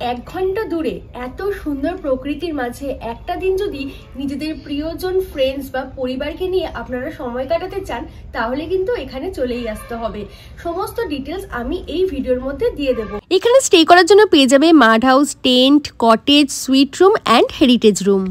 1 ঘন্টা দূরে এত সুন্দর প্রকৃতির মাঝে একটা দিন যদি নিজেদের প্রিয়জন ফ্রেন্ডস বা পরিবারকে নিয়ে আপনারা সময় কাটাতে চান তাহলে কিন্তু এখানে চলেই আসতে হবে। সমস্ত ডিটেলস আমি এই ভিডিওর মধ্যে দিয়ে দেব। এখানে স্টে করার জন্য পেয়ে যাবে mud house, tent, cottage, suite room and heritage room.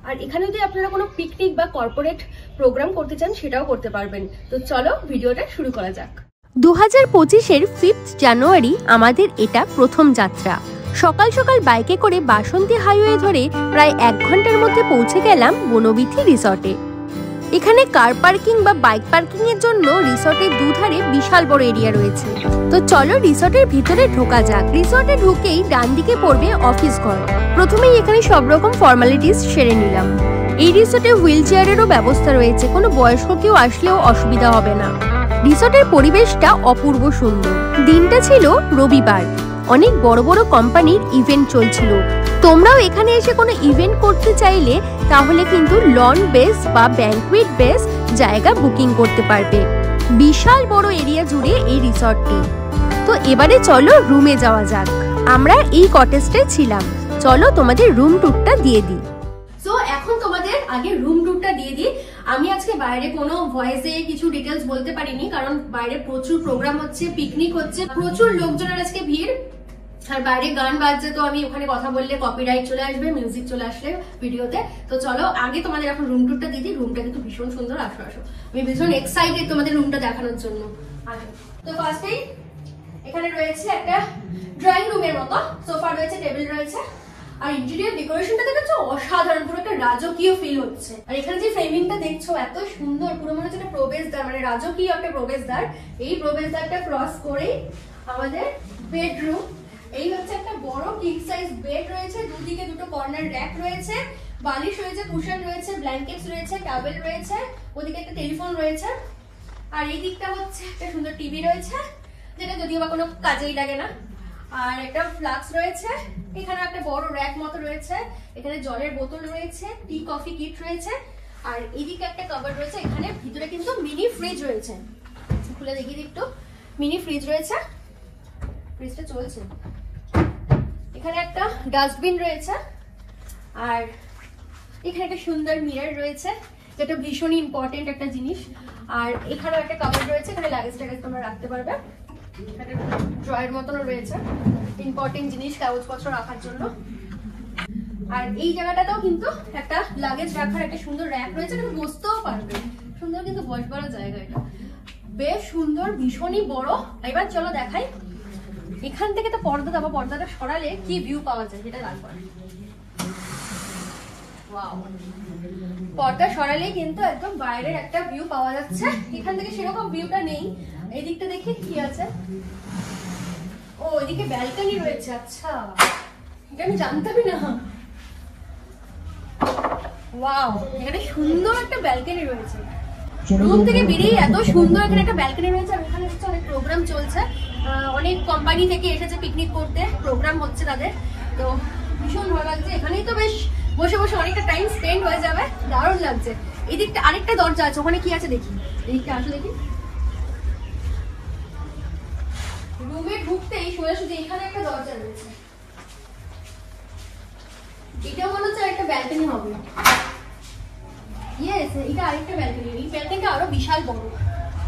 আর এখানে যদি আপনারা কোনো পিকনিক বা কর্পোরেট প্রোগ্রাম করতে চান সেটাও করতে পারবেন। তো চলো ভিডিওটা শুরু করা যাক। 2025-এর 5 জানুয়ারি আমাদের এটা প্রথম যাত্রা। সকাল সকাল বাইকে করে বাসন্তী হাইওয়ে ধরে প্রায় 1 ঘন্টার মধ্যে পৌঁছে গেলাম বনবিথি রিসর্টে। এখানে কার পার্কিং বা বাইক পার্কিং এর জন্য রিসর্টের দুধারে বিশাল বড় এরিয়া রয়েছে। তো চলো রিসর্টের ভিতরে ঢোকা যাক। রিসর্টে ঢুকেই ডান দিকে পড়বে অফিস ঘর। প্রথমেই এখানে সব রকম ফর্মালিটিস সেরে নিলাম। এই রিসর্টে হুইল চেয়ারেরও ব্যবস্থা রয়েছে, কোনো বয়স্ক কেউ আসলেও অসুবিধা হবে না। রিসর্টের পরিবেশটা অপূর্ব সুন্দর। দিনটা ছিল রবিবার, অনেক বড় বড় কোম্পানির ইভেন্ট চলছিল। তোমরাও এখানে এসে কোনো ইভেন্ট করতে চাইলে তাহলে কিন্তু লন বেস বা ব্যাংকুয়েট বেস জায়গা বুকিং করতে পারবে। বিশাল বড় এরিয়া জুড়ে এই রিসর্টটি। তো এবারে চলো রুমে যাওয়া যাক। আমরা এই কটেজটায় ছিলাম, চলো তোমাদের রুম ট্যুরটা দিয়ে দিই। সো এখন তোমাদের আগে রুম ট্যুরটা দিয়ে দিই। আমি আজকে বাইরে কোনো ভয়েসে কিছু ডিটেলস বলতে পারিনি, কারণ বাইরে প্রচুর প্রোগ্রাম হচ্ছে, পিকনিক হচ্ছে, প্রচুর লোকজনের আজকে ভিড়, আর বাইরে গান বাজছে। তো আমি ওখানে কথা বললে কপিরাইট চলে আসবে, মিউজিক চলে আসলে ভিডিওতে। তো চলো আগে তোমাদের এখন রুম ট্যুরটা দিয়ে দিই। রুমটা কিন্তু ভীষণ সুন্দর, আসো আসো, আমি ভীষণ এক্সাইটেড তোমাদের রুমটা দেখানোর জন্য। আসো। তো ফার্স্টেই এখানে রয়েছে একটা ড্রয়িং রুমের মতো, সোফা রয়েছে, টেবিল রয়েছে, আর ইন্টেরিয়র ডেকোরেশনটা দেখছো অসাধারণ, পুরো একটা রাজকীয় ফিল হচ্ছে। আর এখানে যে ফ্রেমিংটা দেখছো এত সুন্দর, পুরো মনে হচ্ছে একটা প্রবেশদ্বার, মানে রাজকীয় একটা প্রবেশদ্বার। এই প্রবেশদ্বারটা ক্রস করেই আমাদের বেডরুম। এই হচ্ছে একটা বড় কিং সাইজ বেড রয়েছে, দুদিকে দুটো কর্নার র্যাক রয়েছে, বালিশ রয়েছে, কুশন রয়েছে, ব্ল্যাঙ্কেটস রয়েছে, টাওয়েল রয়েছে, ওদিকে একটা টেলিফোন রয়েছে, আর এই দিকটা হচ্ছে একটা সুন্দর টিভি রয়েছে, যেটা যদিও বা কোনো কাজেই লাগে না। আর একটা ফ্লাক্স রয়েছে, এখানে একটা বড় র্যাক মতো রয়েছে, এখানে জলের বোতল রয়েছে, টি কফি কিট রয়েছে, আর এইদিকে একটা কভার রয়েছে। এখানে ভিতরে কিন্তু মিনি ফ্রিজ রয়েছে, খুলে দেখিয়ে দিই একটু। মিনি ফ্রিজ রয়েছে, ফ্রিজটা চলছে। এখানে একটা ডাস্টবিন রয়েছে, আর এখানে একটা সুন্দর মিরর রয়েছে, যেটা ভীষণই ইম্পর্টেন্ট একটা জিনিস। আর এখানে একটা কভার রয়েছে, এখানে লাগেজ টাগেজ তোমরা রাখতে পারবে। একটা ড্রয়ার মতনও রয়েছে, ইম্পর্টেন্ট জিনিস কাগজপত্র রাখার জন্য। আর এই জায়গাটাতেও কিন্তু একটা লাগেজ রাখার একটা সুন্দর র্যাক রয়েছে, এখানে বসতেও পারবে, সুন্দর কিন্তু বসবার জায়গা। এটা বেশ সুন্দর, ভীষণই বড়। এবার চলো দেখাই এখান থেকে তো পর্দা দেবো, পর্দাটা সরালে কি ভিউ পাওয়া যায় সেটা দেখবার। ওয়াও, পর্দা সরালেই কিন্তু একদম বাইরের একটা ভিউ পাওয়া যাচ্ছে। এখান থেকে সেরকম ভিউটা নেই। এই দিকটা দেখি কি আছে। ও, এদিকে ব্যালকনি রয়েছে। আচ্ছা, এটা আমি জানতামই না। ওয়াও, এখানে সুন্দর একটা ব্যালকনি রয়েছে। রুম থেকে বেরিয়ে এত সুন্দর এখানে একটা ব্যালকনি রয়েছে। আর এখানে হচ্ছে অনেক প্রোগ্রাম চলছে, অনেক কোম্পানি থেকে এসেছে পিকনিক করতে, প্রোগ্রাম হচ্ছে তাদের। তো ভীষণ ভালো লাগছে। এখানেই তো বেশ বসে বসে অনেকটা টাইম স্পেন্ড হয়ে যাবে, দারুণ লাগছে। এই দিকটা আরেকটা দরজা আছে, ওখানে কি আছে দেখি। এই দিকটা আসো দেখি। রুমে ঢুকতেই সোজাসুজি এখানে একটা দরজা রয়েছে। এটা মনে হচ্ছে একটা ব্যালকনি হবে। ইয়েস, এটা আরেকটা ব্যালকনি। এই ব্যালকনিটা আরো বিশাল বড়,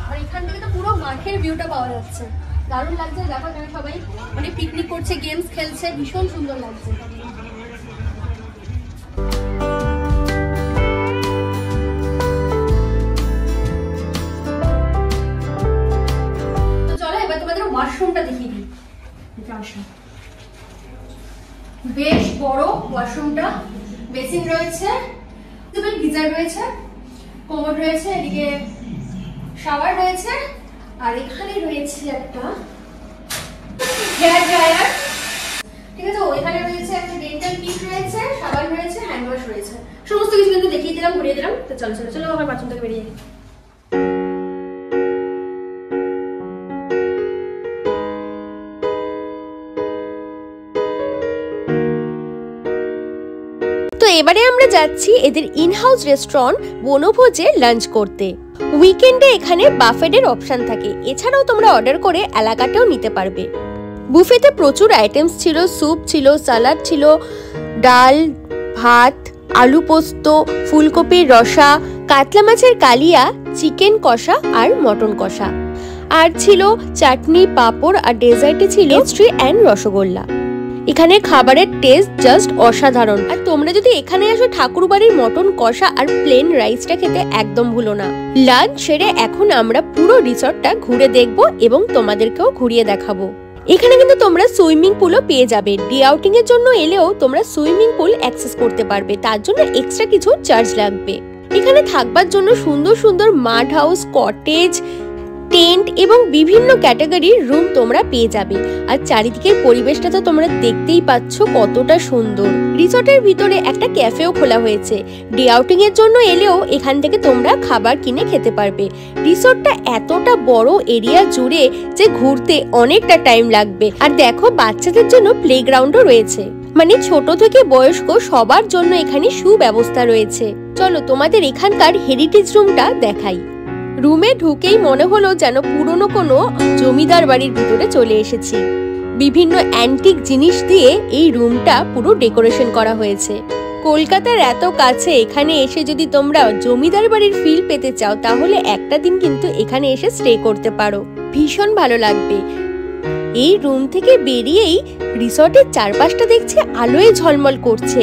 আর এখান থেকে তো পুরো মাঠের ভিউটা পাওয়া যাচ্ছে। দারুণ লাগছে। দেখো এখানে সবাই মানে পিকনিক করছে, গেমস খেলছে, ভীষণ সুন্দর লাগছে। তো চলো এবার তোমাদের ওয়াশরুমটা দেখিয়ে দিই। বেশ বড় ওয়াশরুমটা, বেসিন রয়েছে, গিজার রয়েছে, কোমোড রয়েছে, এদিকে শাওয়ার রয়েছে, আর এখানে রয়েছে একটা হেয়ার ড্রায়ার। ঠিক আছে, ওইখানে রয়েছে একটা ডেন্টাল কিট রয়েছে, সাবান রয়েছে, হ্যান্ড ওয়াশ রয়েছে। সমস্ত কিছু কিন্তু দেখিয়ে দিলাম, ঘুরিয়ে দিলাম। তো চলো চলো চলো আমার বাথরুম থেকে বেরিয়ে। তো এবারে আমরা যাচ্ছি এদের ইনহাউস রেস্টুরেন্ট বনভোজে লাঞ্চ করতে। উইকেন্ডে এখানে বাফেটের অপশন থাকে, এছাড়াও তোমরা অর্ডার করে এলাকাটাও নিতে পারবে। বুফেতে প্রচুর আইটেমস ছিল, স্যুপ ছিল, সালাড ছিল, ডাল, ভাত, আলু পোস্ত, ফুলকপির রসা, কাতলা মাছের কালিয়া, চিকেন কষা আর মটন কষা, আর ছিল চাটনি, পাঁপড়, আর ডেজার্টে ছিল পেস্ট্রি এন্ড রসগোল্লা। এখানে খাবারের টেস্ট জাস্ট অসাধারণ। আর তোমরা যদি এখানে আসো ঠাকুরবাড়ির মটন কষা আর প্লেন রাইসটা খেতে একদম ভুলো না। লাঞ্চ সেরে এখন আমরা পুরো রিসর্টটা ঘুরে দেখব এবং তোমাদেরকেও ঘুরিয়ে দেখাবো। এখানে কিন্তু তোমরা সুইমিং পুলও পেয়ে যাবে। ডে আউটিং এর জন্য এলেও তোমরা সুইমিং পুল অ্যাক্সেস করতে পারবে, তার জন্য এক্সট্রা কিছু চার্জ লাগবে। এখানে থাকবার জন্য সুন্দর সুন্দর মাড হাউস, কটেজ, টেন্ট এবং বিভিন্ন ক্যাটাগরির রুম তোমরা পেয়ে যাবে। আর চারিদিকের পরিবেশটা তো তোমরা দেখতেই পাচ্ছ কতটা সুন্দর। রিসর্টের ভিতরে একটা ক্যাফেও খোলা হয়েছে। ডে আউটিং এর জন্য এলেও এখান থেকে তোমরা খাবার কিনে খেতে পারবে। রিসর্টটা এতটা বড় এরিয়া জুড়ে যে ঘুরতে অনেকটা টাইম লাগবে। আর দেখো, বাচ্চাদের জন্য প্লেগ্রাউন্ডও রয়েছে, মানে ছোট থেকে বয়স্ক সবার জন্য এখানে সুব্যবস্থা রয়েছে। চলো তোমাদের এখানকার হেরিটেজ রুমটা দেখাই। রুমে ঢুকেই মনে হলো যেন পুরনো কোনো জমিদার বাড়ির ভিতরে চলে এসেছি। বিভিন্ন অ্যান্টিক জিনিস দিয়ে এই রুমটা পুরো ডেকোরেশন করা হয়েছে। কলকাতার এত কাছে এখানে এসে যদি তোমরা জমিদার বাড়ির ফিল পেতে চাও তাহলে একটা দিন কিন্তু এখানে এসে স্টে করতে পারো, ভীষণ ভালো লাগবে। এই রুম থেকে বেরিয়েই রিসর্টের চারপাশটা দেখছি আলোয় ঝলমল করছে,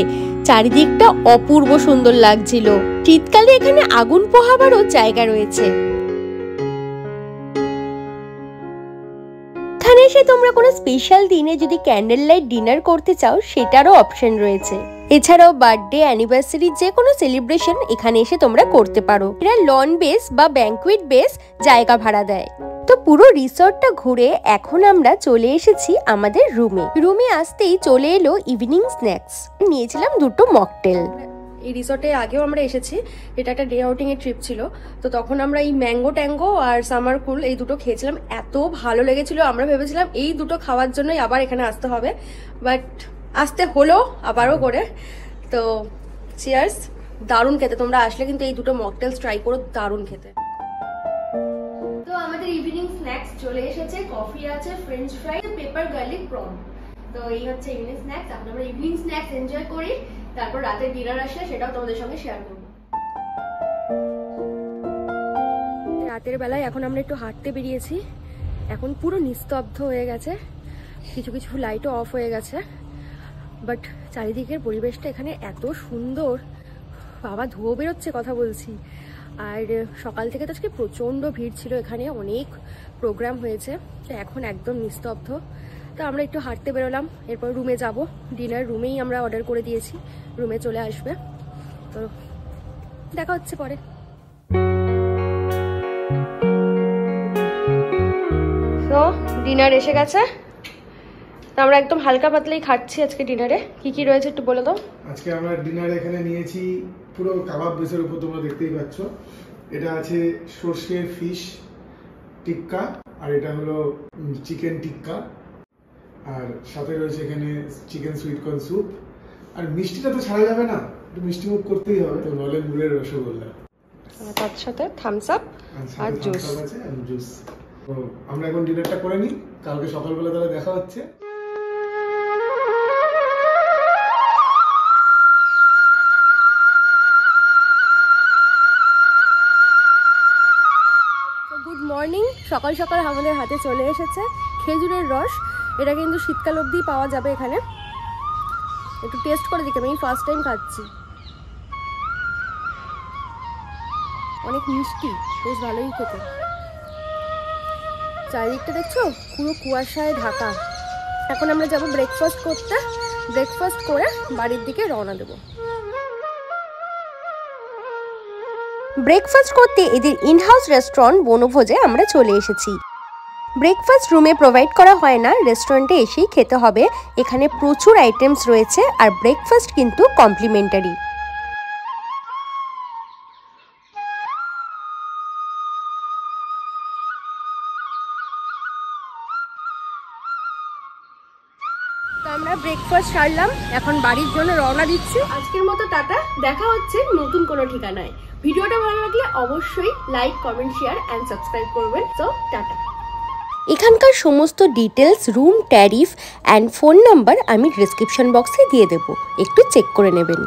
চারিদিকটা অপূর্ব সুন্দর লাগছিল। শীতকালে এখানে আগুন পোহাবারও জায়গা রয়েছে। এখানে এসে তোমরা কোনো স্পেশাল দিনে যদি ক্যান্ডেল লাইট ডিনার করতে চাও সেটারও অপশন রয়েছে। এছাড়াও বার্থডে, অ্যানিভার্সারি, যে কোনো সেলিব্রেশন এখানে এসে তোমরা করতে পারো। এরা লন বেস বা ব্যাংকুয়েট বেস জায়গা ভাড়া দেয়। তো পুরো রিসর্টটা ঘুরে এখন আমরা চলে এসেছি আমাদের রুমে আসতেই চলে এলো ইভিনিং স্ন্যাক্স। নিয়েছিলাম দুটো মকটেল। এই রিসর্টে আগেও আমরা এসেছি, এটা একটা ডে আউটিং এর ট্রিপ ছিল, তো তখন আমরা এই ম্যাঙ্গো ট্যাঙ্গো আর সামার কুল এই দুটো খেয়েছিলাম, এত ভালো লেগেছিল। আমরা ভেবেছিলাম এই দুটো খাওয়ার জন্যই আবার এখানে আসতে হবে, বাট আসতে হলো আবারও করে। তো চিয়ার্স, দারুণ খেতে। তোমরা আসলে কিন্তু এই দুটো মকটেলস ট্রাই করো, দারুণ খেতে। তো আমাদের ইভিনিং স্ন্যাক্স চলে এসেছে, কফি আছে, French fry, paper garlic prawn. তো এই হচ্ছে ইভিনিং স্ন্যাক্স। আমরা ইভিনিং স্ন্যাক্স এনজয় করি, তারপর রাতের ডিনার আসলে সেটাও তোমাদের সঙ্গে শেয়ার করব। রাতের বেলায় এখন আমরা একটু হাঁটতে বেরিয়েছি। এখন পুরো নিস্তব্ধ হয়ে গেছে, কিছু কিছু লাইটও অফ হয়ে গেছে, বাট চারিদিকের পরিবেশটা এখানে এত সুন্দর, বাবা ধুয়ো বেরোচ্ছে কথা বলছি। আর সকাল থেকে তো আজকে প্রচণ্ড ভিড় ছিল, এখানে অনেক প্রোগ্রাম হয়েছে, তো এখন একদম নিস্তব্ধ। তো আমরা একটু হাঁটতে বেরোলাম, এরপর রুমে যাব। ডিনার রুমেই আমরা অর্ডার করে দিয়েছি, রুমে চলে আসবে। তো দেখা হচ্ছে পরে। তো ডিনার এসে গেছে, তো আমরা একদম হালকা পাতলাই খাচ্ছি আজকে ডিনারে। কি কি রয়েছে একটু বলে দাও। আজকে আমরা ডিনারে এখানে নিয়েছি পুরো কাবাব বেসের উপর, তোমরা দেখতেই পাচ্ছ। এটা আছে সর্ষে ফিশ টিক্কা, আর এটা হলো চিকেন টিক্কা, আর সাথে রয়েছে এখানে চিকেন সুইট কর্ন স্যুপ। আর মিষ্টিটা তো ছাড়া যাবে না, একটু মিষ্টি মুখ করতেই হবে, তো নলেন গুড়ের রসগোল্লা, তার সাথে থামস আপ আর জুস আছে, আর জুস। তো আমরা এখন ডিনারটা করে নিই, কালকে সকালবেলা তাহলে দেখা হচ্ছে। Good morning. সকাল সকাল আমাদের হাতে চলে এসেছে খেজুরের রস। এটা কিন্তু শীতকাল অবধি পাওয়া যাবে এখানে। একটু টেস্ট করে দেখি, আমি ফার্স্ট টাইম খাচ্ছি। অনেক মিষ্টি, বেশ ভালোই খেতে। চারিদিকটা দেখছো পুরো কুয়াশায় ঢাকা। এখন আমরা যাব ব্রেকফাস্ট করতে, ব্রেকফাস্ট করে বাড়ির দিকে রওনা দেবো। ব্রেকফাস্ট করতে এদের ইনহাউস রেস্টুরেন্ট বনভোজে আমরা চলে এসেছি। ব্রেকফাস্ট রুমে প্রোভাইড করা হয় না, রেস্টুরেন্টে এসেই খেতে হবে। এখানে প্রচুর আইটেমস রয়েছে আর ব্রেকফাস্ট কিন্তু কমপ্লিমেন্টারি। আমরা ব্রেকফাস্ট সারলাম, এখন বাড়ির জন্য রওনা দিচ্ছি। আজকের মতো টাটা, দেখা হচ্ছে নতুন কোনো ঠিকানায়। ভিডিওটা ভালো লাগলে অবশ্যই like, comment, share and subscribe করবেন। তো টাটা। এখানকার সমস্ত details, room tariff and phone number আমি ডিসক্রিপশন বক্সে দিয়ে দেবো, একটু চেক করে নেবেন।